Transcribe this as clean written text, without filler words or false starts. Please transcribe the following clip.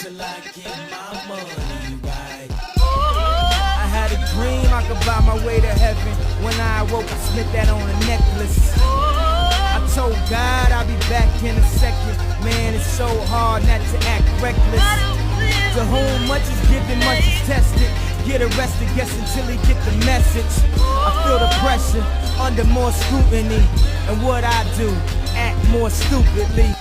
till I get my money right. I had a dream I could buy my way to heaven. When I awoke, I slipped that on a necklace. I told God I'll be back in a second. Man, it's so hard not to act reckless. To whom much is given, much is tested. Get arrested, guess until he get the message. I feel the pressure, under more scrutiny. And what I do, act more stupidly.